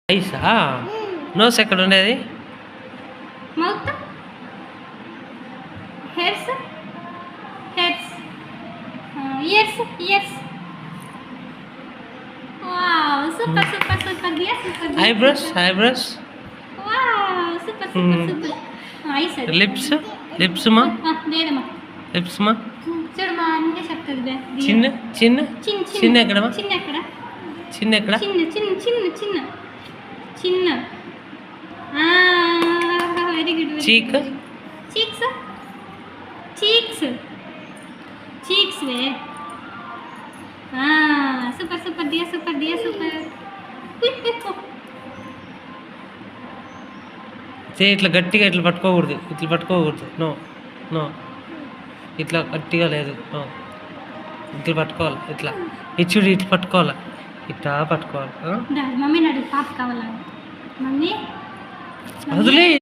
ఐసా nose ఎక్కడ ఉండేది mouth hairs hairs ears ears wow super super super Diya super eyebrows eyebrows wow super super super eyes lips lips మా లేదమ్మా lips మా చూడు మా అన్నీ చెప్తుంది చిన్న చిన్న చిన్న చిన్న ఎక్కడమ్మా చిన్న ఎక్కడ చిన్న ఎక్కడ చిన్న చిన్న చిన్న చిన్న చిన్న very good cheek cheeks cheeks cheeks way super super Diya super ఇట్లా గట్టిగా ఇట్లా పట్టుకోకూడదు ఇట్లా పట్టుకోకూడదు నో నో ఇట్లా గట్టిగా లేదు నో ఇట్లా పట్టుకోవాలి ఇట్లా ఇచ్చుడు ఇట్లా పట్టుకోవాలి ఇట్లా పట్టుకోవాలి మమ్మీ నాడు పాప కావాలా మమ్మీ వదిలే